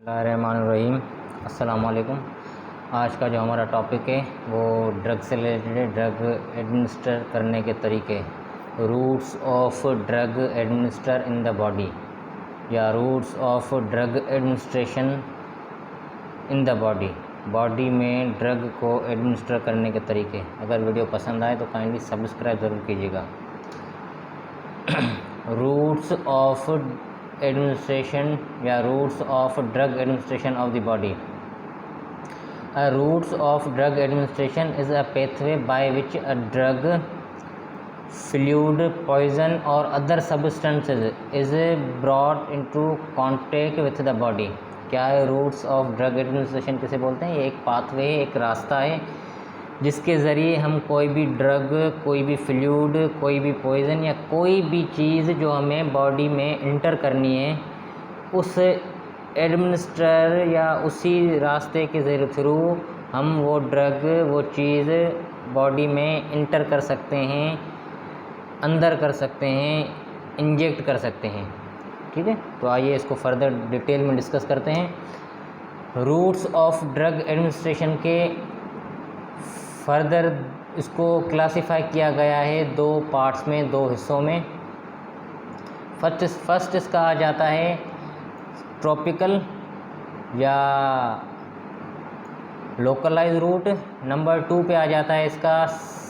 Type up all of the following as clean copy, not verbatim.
बिस्मिल्लाहिर्रहमानिर्रहीम। अस्सलाम वालेकुम। आज का जो हमारा टॉपिक है वो ड्रग से रिलेटेड, ड्रग एडमिनिस्टर करने के तरीके, routes of drug administer in the body या routes of drug administration in the body में ड्रग को एडमिनिस्टर करने के तरीके। अगर वीडियो पसंद आए तो काइंडली सब्सक्राइब ज़रूर कीजिएगा। रूट्स ऑफ administration या routes of drug administration of the body. Routes of drug administration is a pathway by which a drug, fluid, poison or other substances is brought into contact with the body। क्या है roots of drug administration, किसे बोलते हैं? ये एक pathway, एक रास्ता है जिसके ज़रिए हम कोई भी ड्रग, कोई भी फ्लूइड, कोई भी पॉइज़न या कोई भी चीज़ जो हमें बॉडी में इंटर करनी है उस एडमिनिस्टर या उसी रास्ते के थ्रू हम वो ड्रग, वो चीज़ बॉडी में इंटर कर सकते हैं, अंदर कर सकते हैं, इंजेक्ट कर सकते हैं। ठीक है, तो आइए इसको फर्दर डिटेल में डिस्कस करते हैं। रूट्स ऑफ ड्रग एडमिनिस्ट्रेशन के फर्दर इसको क्लासिफाई किया गया है दो पार्ट्स में, दो हिस्सों में। फर्स्ट इसका आ जाता है ट्रॉपिकल या लोकलाइज रूट। नंबर 2 पे आ जाता है इसका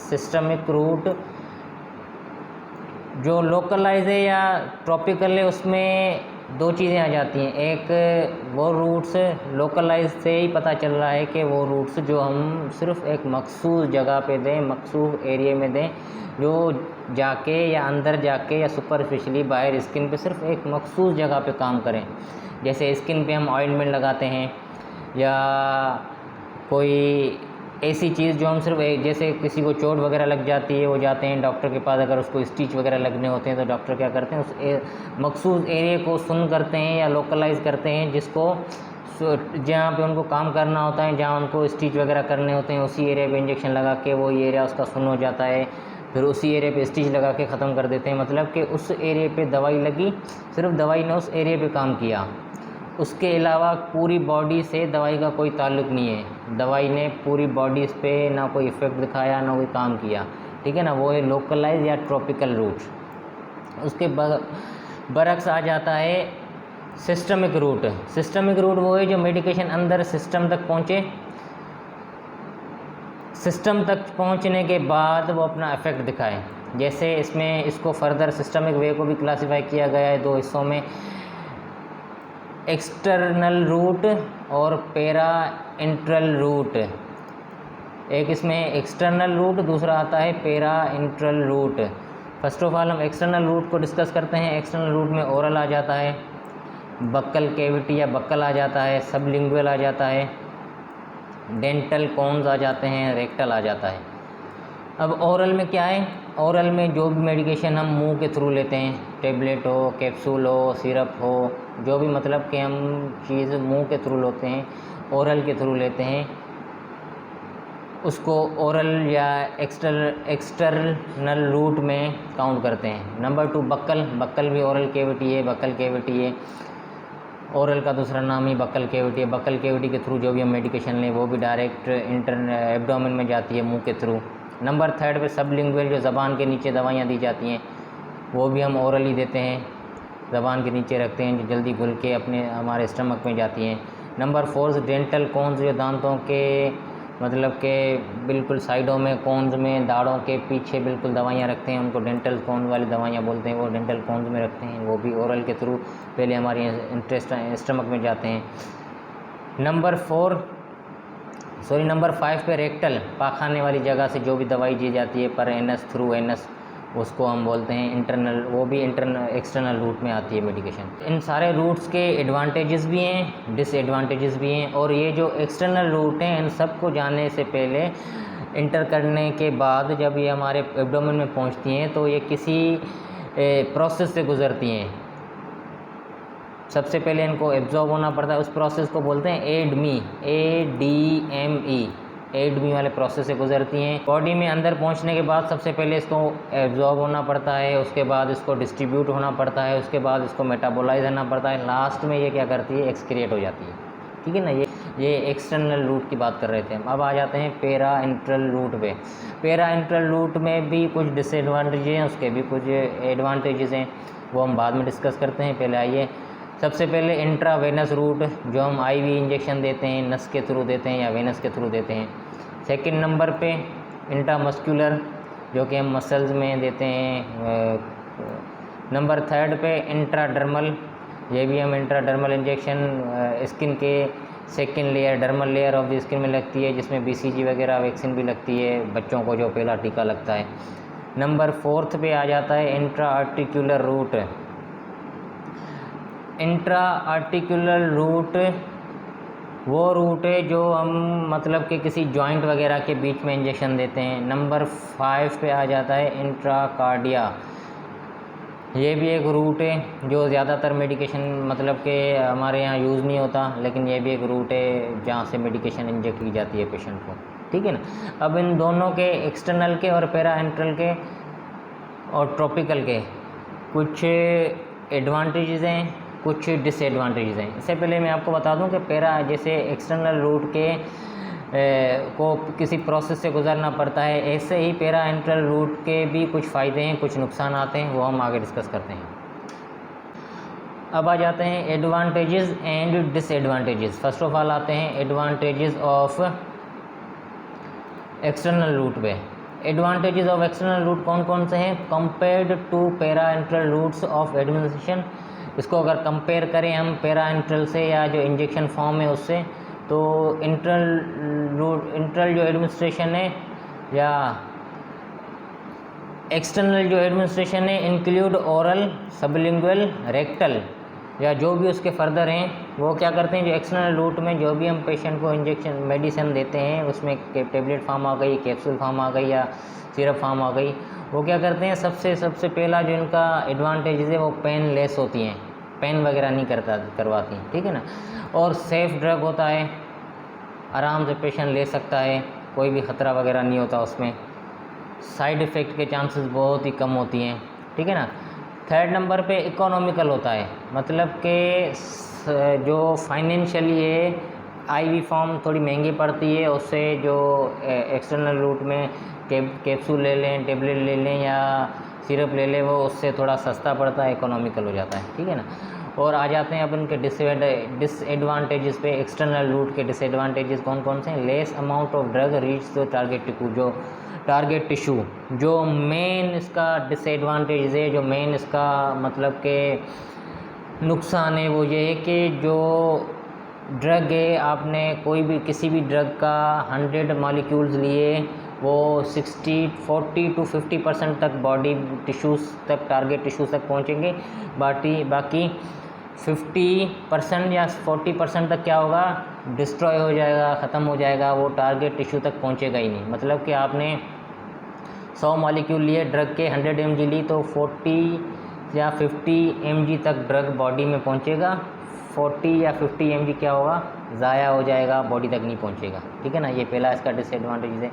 सिस्टमिक रूट। जो लोकलाइज है या ट्रॉपिकल है उसमें दो चीज़ें आ जाती हैं। एक वो रूट्स लोकलाइज से ही पता चल रहा है कि वो रूट्स जो हम सिर्फ एक मखसूस जगह पे दें, मखसूस एरिया में दें, जो जाके या अंदर जाके या सुपरफिशली बाहर स्किन पे सिर्फ एक मखसूस जगह पे काम करें। जैसे स्किन पे हम ऑइंटमेंट लगाते हैं या कोई ऐसी चीज़ जो हम सिर्फ जैसे किसी को चोट वगैरह लग जाती है, वो जाते हैं डॉक्टर के पास, अगर उसको स्टिच वगैरह लगने होते हैं तो डॉक्टर क्या करते हैं, उस मखसूस एरिया को सुन करते हैं या लोकलाइज करते हैं, जिसको जहाँ पे उनको काम करना होता है, जहाँ उनको स्टिच वगैरह करने होते हैं, उसी एरिया पे इंजेक्शन लगा के वो एरिया उसका सुन हो जाता है। फिर उसी एरिया पे स्टिच लगा के ख़त्म कर देते हैं। मतलब कि उस एरिया पे दवाई लगी, सिर्फ दवाई ने उस एरिया पे काम किया, उसके अलावा पूरी बॉडी से दवाई का कोई ताल्लुक़ नहीं है। दवाई ने पूरी बॉडी पे ना कोई इफ़ेक्ट दिखाया, ना कोई काम किया। ठीक है ना, वो है लोकलाइज या ट्रॉपिकल रूट। उसके बरक्स आ जाता है सिस्टमिक रूट। सिस्टमिक रूट वो है जो मेडिकेशन अंदर सिस्टम तक पहुँचे, सिस्टम तक पहुँचने के बाद वो अपना इफ़ेक्ट दिखाए। जैसे इसमें इसको फर्दर सिस्टमिक वे को भी क्लासीफाई किया गया है दो हिस्सों में, एक्सटर्नल रूट और पेरा इंट्रल रूट। एक इसमें एक्सटर्नल रूट, दूसरा आता है पेरा इंट्रल रूट। फर्स्ट ऑफ ऑल हम एक्सटर्नल रूट को डिस्कस करते हैं। एक्सटर्नल रूट में ओरल आ जाता है, बक्कल कैविटी या बक्कल आ जाता है, सबलिंगुअल आ जाता है, डेंटल कॉन्स आ जाते हैं, रेक्टल आ जाता है। अब ओरल में क्या है? ओरल में जो भी मेडिकेशन हम मुंह के थ्रू लेते हैं, टेबलेट हो, कैप्सूल हो, सिरप हो, जो भी मतलब कि हम चीज़ मुंह के थ्रू लेते हैं, ओरल के थ्रू लेते हैं, उसको ओरल या एक्सटर्नल रूट में काउंट करते हैं। नंबर 2 बक्कल भी ओरल कैविटी है, बक्कल कैविटी है, ओरल का दूसरा नाम ही बक्कल कैविटी है। बक्कल कैविटी के थ्रू जो भी हम मेडिकेशन लें वो भी डायरेक्ट एब्डोमेन में जाती है, मुंह के थ्रू। नंबर 3 पे सबलिंगुअल, जो ज़बान के नीचे दवाइयाँ दी जाती हैं, वो भी हम ओरली देते हैं, ज़बान के नीचे रखते हैं, जो जल्दी घुल के अपने हमारे स्टमक में जाती हैं। नंबर 4 डेंटल कॉन्स, जो दांतों के मतलब के बिल्कुल साइडों में, कॉन्स में, दाढ़ों के पीछे बिल्कुल दवाइयाँ रखते हैं, उनको डेंटल कॉन्स वाली दवाइयाँ बोलते हैं, वो डेंटल कॉन्स में रखते हैं, वो भी ओरल के थ्रू पहले हमारे स्टमक में जाते हैं। नंबर 5 पे रेक्टल, पाखाने वाली जगह से जो भी दवाई दी जाती है पर एनस, थ्रू एनस, उसको हम बोलते हैं इंटरनल, वो भी एक्सटर्नल रूट में आती है मेडिकेशन। इन सारे रूट्स के एडवांटेजेस भी हैं, डिसएडवांटेजेस भी हैं, और ये जो एक्सटर्नल रूट हैं इन सबको जानने से पहले, इंटर करने के बाद जब ये हमारे एब्डोमेन में पहुंचती हैं तो ये किसी प्रोसेस से गुज़रती हैं। सबसे पहले इनको एब्जॉर्ब होना पड़ता है, उस प्रोसेस को बोलते हैं ADME, 8B वाले प्रोसेस से गुजरती हैं। बॉडी में अंदर पहुंचने के बाद सबसे पहले इसको एब्जॉर्ब होना पड़ता है, उसके बाद इसको डिस्ट्रीब्यूट होना पड़ता है, उसके बाद इसको मेटाबोलाइज होना पड़ता है, लास्ट में ये क्या करती है, एक्सक्रिएट हो जाती है। ठीक है ना, ये एक्सटर्नल रूट की बात कर रहे थे हम। अब आ जाते हैं पेरा इंट्रल रूट पे। पेरा इंट्रल रूट में भी कुछ डिसएडवांटेज हैं, उसके भी कुछ एडवांटेजेस हैं, वो हम बाद में डिस्कस करते हैं। पहले आइए, सबसे पहले इंट्रावेनस रूट, जो हम आईवी इंजेक्शन देते हैं, नस के थ्रू देते हैं या वेनस के थ्रू देते हैं। सेकंड नंबर पे इंट्रामस्कुलर, जो कि हम मसल्स में देते हैं। नंबर थर्ड पे इंट्राडर्मल, ये भी हम इंट्राडर्मल इंजेक्शन स्किन के second layer, dermal layer of the skin में लगती है, जिसमें BCG वगैरह वैक्सीन भी लगती है बच्चों को, जो पहला टीका लगता है। नंबर फोर्थ पे आ जाता है intra articular route. Intra articular route वो रूट है जो हम मतलब कि किसी जॉइंट वगैरह के बीच में इंजेक्शन देते हैं। नंबर 5 पे आ जाता है इंट्राकार्डिया, ये भी एक रूट है जो ज़्यादातर मेडिकेशन मतलब कि हमारे यहाँ यूज़ नहीं होता, लेकिन ये भी एक रूट है जहाँ से मेडिकेशन इंजेक्ट की जाती है पेशेंट को। ठीक है ना। अब इन दोनों के एक्सटर्नल के और पेरा इंट्रल के और ट्रॉपिकल के कुछ एडवांटेजेस हैं, कुछ डिसएडवांटेजेस हैं। इससे पहले मैं आपको बता दूं कि पेरा जैसे एक्सटर्नल रूट के को किसी प्रोसेस से गुजरना पड़ता है, ऐसे ही पेरा इंट्रल रूट के भी कुछ फ़ायदे हैं, कुछ नुकसान आते हैं, वो हम आगे डिस्कस करते हैं। अब आ जाते हैं advantages and disadvantages. First of all आते हैं एडवांटेजेस ऑफ एक्सटर्नल रूट पे। एडवांटेजेस ऑफ एक्सटर्नल रूट कौन कौन से हैं कंपेयर्ड टू पेरा इंट्रल रूट्स ऑफ एडमिनिस्ट्रेशन। इसको अगर कंपेयर करें हम पेरा इंट्रल से या जो इंजेक्शन फॉर्म है उससे, तो इंट्रल जो एडमिनिस्ट्रेशन है या एक्सटर्नल जो एडमिनिस्ट्रेशन है इंक्लूड ओरल, सबलिंगुअल, रेक्टल या जो भी उसके फर्दर हैं, वो क्या करते हैं, जो एक्सटर्नल रूट में जो भी हम पेशेंट को इंजेक्शन मेडिसिन देते हैं उसमें टेबलेट फॉर्म आ गई, कैप्सूल फॉर्म आ गई या सिरप फॉर्म आ गई, वो क्या करते हैं, सबसे पहला जो इनका एडवांटेज है वो पेन लेस होती हैं, पेन वगैरह नहीं करवाती। ठीक है ना। और सेफ़ ड्रग होता है, आराम से पेशेंट ले सकता है, कोई भी ख़तरा वगैरह नहीं होता उसमें, साइड इफ़ेक्ट के चांसेस बहुत ही कम होती हैं। ठीक है ना। थर्ड नंबर पे इकोनॉमिकल होता है, मतलब कि जो फाइनेंशियली है आईवी फॉर्म थोड़ी महंगी पड़ती है, उससे जो एक्सटर्नल रूट में कैप्सूल ले लें, टेबलेट ले लें या सिरप ले लें, वो उससे थोड़ा सस्ता पड़ता है, इकोनॉमिकल हो जाता है। ठीक है ना। और आ जाते हैं अब इनके डिसएडवांटेजेस पे। एक्सटर्नल रूट के डिसएडवांटेजेस कौन कौन से हैं, less amount of drug reach the target tissue, जो मेन इसका डिसएडवांटेज है, जो मेन इसका मतलब के नुकसान है, वो ये है कि जो ड्रग है, आपने कोई भी किसी भी ड्रग का 100 मॉलिक्यूल्स लिए, वो 40 to 50% तक बॉडी टिश्यूज़ तक, टारगेट टिश्यूज़ तक पहुँचेंगे, बाकी 50% या 40% तक क्या होगा, डिस्ट्रॉय हो जाएगा, ख़त्म हो जाएगा, वो टारगेट टिश्यू तक पहुँचेगा ही नहीं। मतलब कि आपने 100 मॉलिक्यूल लिए ड्रग के, 100 mg ली, तो 40 या 50 mg तक ड्रग बॉडी में पहुँचेगा, 40 या 50 mg क्या होगा, ज़ाया हो जाएगा, बॉडी तक नहीं पहुँचेगा। ठीक है ना। ये पहला इसका डिसएडवांटेज है।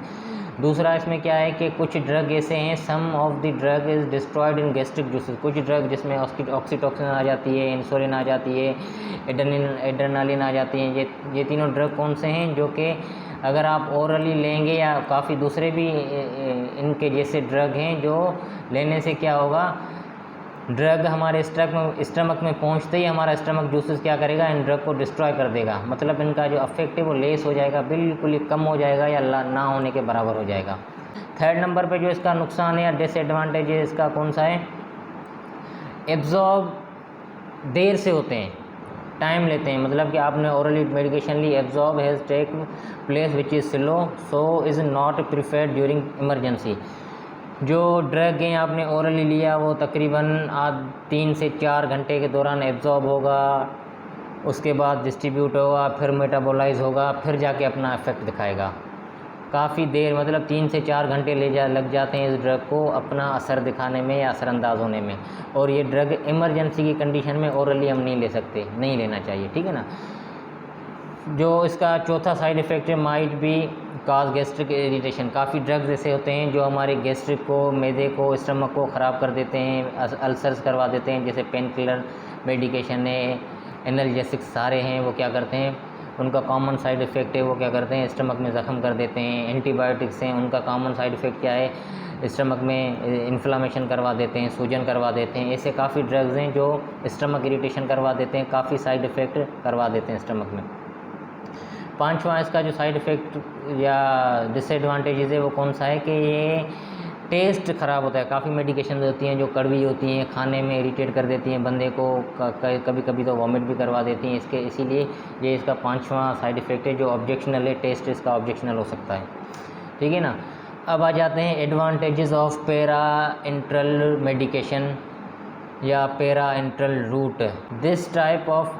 दूसरा इसमें क्या है कि कुछ ड्रग ऐसे हैं, some of the drug is destroyed in gastric juices, कुछ ड्रग जिसमें ऑक्सीटोसिन आ जाती है, इंसुलिन आ जाती है, एड्रेनालिन आ जाती हैं। ये तीनों ड्रग कौन से हैं, जो कि अगर आप ओरली लेंगे या काफ़ी दूसरे भी इनके जैसे ड्रग हैं, जो लेने से क्या होगा, ड्रग हमारे स्टमक में पहुंचते ही हमारा स्टमक जूसेस क्या करेगा, इन ड्रग को डिस्ट्रॉय कर देगा। मतलब इनका जो अफेक्ट है वो लेस हो जाएगा, बिल्कुल ही कम हो जाएगा या ना होने के बराबर हो जाएगा। थर्ड नंबर पे जो इसका नुकसान है या डिसएडवांटेज है इसका कौन सा है, एब्जॉर्ब देर से होते हैं, टाइम लेते हैं। मतलब कि आपने ओरली मेडिकेशन ली, absorb has take place which is slow, so is not preferred during emergency. जो ड्रग हैं आपने ओरली लिया, वो तकरीबन 3 से 4 घंटे के दौरान एब्जॉर्ब होगा, उसके बाद डिस्ट्रीब्यूट होगा, फिर मेटाबोलाइज होगा, फिर जाके अपना इफ़ेक्ट दिखाएगा। काफ़ी देर, मतलब 3 से 4 घंटे लग जाते हैं इस ड्रग को अपना असर दिखाने में या असरअंदाज होने में। और ये ड्रग इमरजेंसी की कंडीशन में ओरली हम नहीं ले सकते, नहीं लेना चाहिए। ठीक है ना। जो इसका चौथा साइड इफ़ेक्ट है, might be cause gastric irritation, काफ़ी ड्रग्स ऐसे होते हैं जो हमारे गैस्ट्रिक को, मैदे को, स्टमक को ख़राब कर देते हैं, अल्सर्स करवा देते हैं। जैसे पेन किलर मेडिकेशन है, एनाल्जेसिक्स सारे हैं, वो क्या करते हैं, उनका कॉमन साइड इफ़ेक्ट है वो क्या करते हैं, स्टमक में ज़ख्म कर देते हैं। एंटीबायोटिक्स हैं, उनका कॉमन साइड इफ़ेक्ट क्या है, स्टमक में इन्फ्लामेशन करवा देते हैं, सूजन करवा देते हैं। ऐसे काफ़ी ड्रग्स हैं जो स्टमक इरिटेशन करवा देते हैं, काफ़ी साइड इफ़ेक्ट करवा देते हैं स्टमक में। पांचवा इसका जो साइड इफ़ेक्ट या डिसएडवांटेजेस है वो कौन सा है कि ये टेस्ट ख़राब होता है। काफ़ी मेडिकेशन होती हैं जो कड़वी होती हैं, खाने में इरिटेट कर देती हैं बंदे को, कभी कभी तो वॉमिट भी करवा देती हैं इसके, इसीलिए ये इसका पांचवा साइड इफ़ेक्ट है जो ऑब्जेक्शनल है, टेस्ट इसका ऑब्जेक्शनल हो सकता है। ठीक है ना। अब आ जाते हैं एडवांटेजेस ऑफ पेरा इंट्रल मेडिकेशन या parenteral route. This type of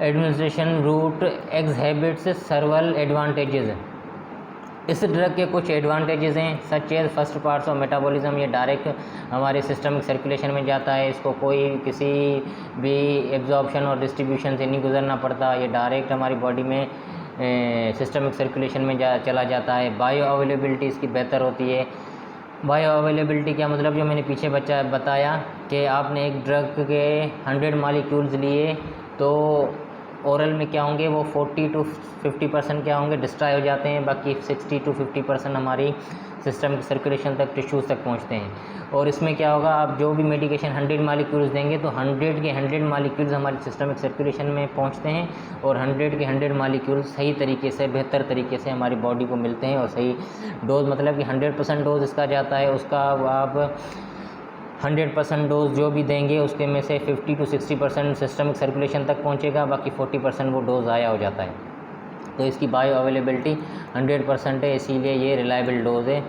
administration route exhibits several advantages. इस ड्रग के कुछ एडवांटेजेस हैं, such as first parts of metabolism, ये डायरेक्ट हमारे सिस्टमिक सर्कुलेशन में जाता है, इसको कोई किसी भी एब्जॉर्प्शन और डिस्ट्रीब्यूशन से नहीं गुजरना पड़ता, ये डायरेक्ट हमारी बॉडी में सिस्टमिक सर्कुलेशन में चला जाता है। बायो अवेलेबिलिटी इसकी बेहतर होती है। बायो अवेलेबिलिटी क्या मतलब, जो मैंने पीछे बताया कि आपने एक ड्रग के 100 मॉलिक्यूल्स लिए तो ओरल में क्या होंगे, वो 40 to 50% क्या होंगे, डिस्ट्रॉय हो जाते हैं, बाकी 60 to 50% हमारी सिस्टम सर्कुलेशन तक, टिश्यूज़ तक पहुंचते हैं। और इसमें क्या होगा, आप जो भी मेडिकेशन 100 मॉलिक्यूल्स देंगे तो 100 के 100 मॉलिक्यूल्स हमारी सिस्टमिक सर्कुलेशन में पहुंचते हैं और 100 के 100 मॉलिक्यूल्स सही तरीके से, बेहतर तरीके से हमारी बॉडी को मिलते हैं। और सही डोज मतलब कि 100% डोज इसका जाता है, उसका आप 100% डोज जो भी देंगे उसके में से 50 to 60% सिस्टमिक सर्कुलेशन तक पहुंचेगा, बाकी 40% वो डोज आया हो जाता है। तो इसकी बायो अवेलेबिलिटी 100% है, इसीलिए ये रिलायबल डोज है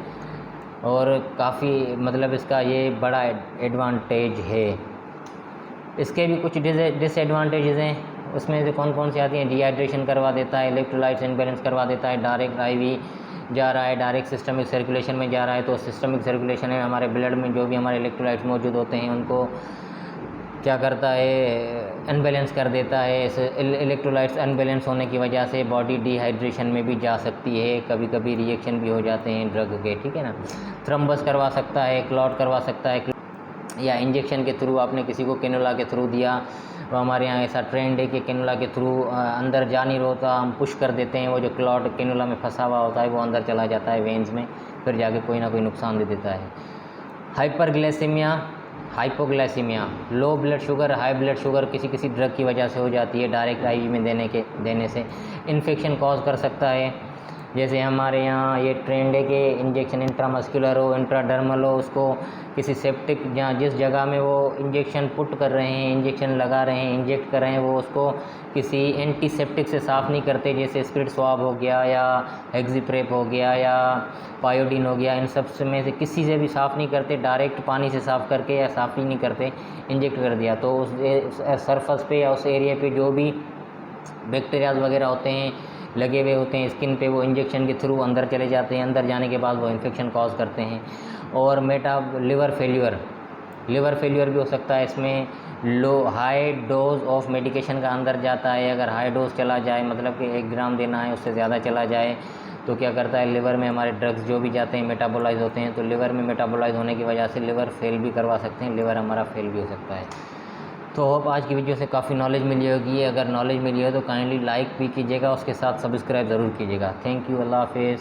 और काफ़ी मतलब इसका ये बड़ा एडवांटेज है। इसके भी कुछ डिसएडवांटेजेस हैं, उसमें से कौन कौन सी आती हैं, डिहाइड्रेशन करवा देता है, इलेक्ट्रोलाइट्स इनबैलेंस करवा देता है, डायरेक्ट आईवी जा रहा है, डायरेक्ट सिस्टमिक सर्कुलेशन में जा रहा है, तो सिस्टमिक सर्कुलेशन है हमारे ब्लड में जो भी हमारे इलेक्ट्रोलाइट्स मौजूद होते हैं उनको क्या करता है, अनबैलेंस कर देता है। इलेक्ट्रोलाइट्स अनबैलेंस होने की वजह से बॉडी डिहाइड्रेशन में भी जा सकती है, कभी कभी रिएक्शन भी हो जाते हैं ड्रग के, ठीक है ना। थ्रम्बस करवा सकता है, क्लॉट करवा सकता है, या इंजेक्शन के थ्रू आपने किसी को कैनुला के थ्रू दिया, तो हमारे यहाँ ऐसा ट्रेंड है कि कैनुला के थ्रू अंदर जा नहीं होता, हम पुश कर देते हैं, वो जो क्लॉट कैनुला में फंसा हुआ होता है वो अंदर चला जाता है वेन्स में, फिर जाके कोई ना कोई नुकसान दे देता है। Hyperglycaemia, hypoglycaemia, low blood sugar, high blood sugar किसी किसी ड्रग की वजह से हो जाती है, डायरेक्ट आईवी में देने से इन्फेक्शन कॉज कर सकता है। जैसे हमारे यहाँ ये ट्रेंड है कि इंजेक्शन इंट्रामस्कुलर हो, इंट्राडर्मल हो, उसको किसी सेप्टिक जहाँ जिस जगह में वो इंजेक्शन पुट कर रहे हैं, इंजेक्शन लगा रहे हैं, इंजेक्ट कर रहे हैं, वो उसको किसी एंटीसेप्टिक से साफ़ नहीं करते, जैसे स्पिरिट स्वाब हो गया या हेक्सीप्रेप हो गया या पायोडीन हो गया, इन सब में से किसी से भी साफ़ नहीं करते, डायरेक्ट पानी से साफ़ करके या साफ़ ही नहीं करते, इंजेक्ट कर दिया, तो उस सरफेस पे या उस एरिया पे जो भी बैक्टीरियाज वगैरह होते हैं लगे हुए होते हैं स्किन पे, वो इंजेक्शन के थ्रू अंदर चले जाते हैं, अंदर जाने के बाद वो इन्फेक्शन कॉज करते हैं। और लिवर फेल्यूर भी हो सकता है इसमें। हाई डोज ऑफ मेडिकेशन का अंदर जाता है, अगर हाई डोज चला जाए मतलब कि 1 ग्राम देना है, उससे ज़्यादा चला जाए तो क्या करता है, लिवर में हमारे ड्रग्स जो भी जाते हैं मेटाबोलाइज होते हैं, तो लिवर में मेटाबोलाइज होने की वजह से लिवर फेल भी करवा सकते हैं, लिवर हमारा फेल भी हो सकता है। तो होप आज की वीडियो से काफ़ी नॉलेज मिली होगी। अगर नॉलेज मिली हो तो काइंडली लाइक भी कीजिएगा, उसके साथ सब्सक्राइब ज़रूर कीजिएगा। थैंक यू, अल्लाह हाफिज़।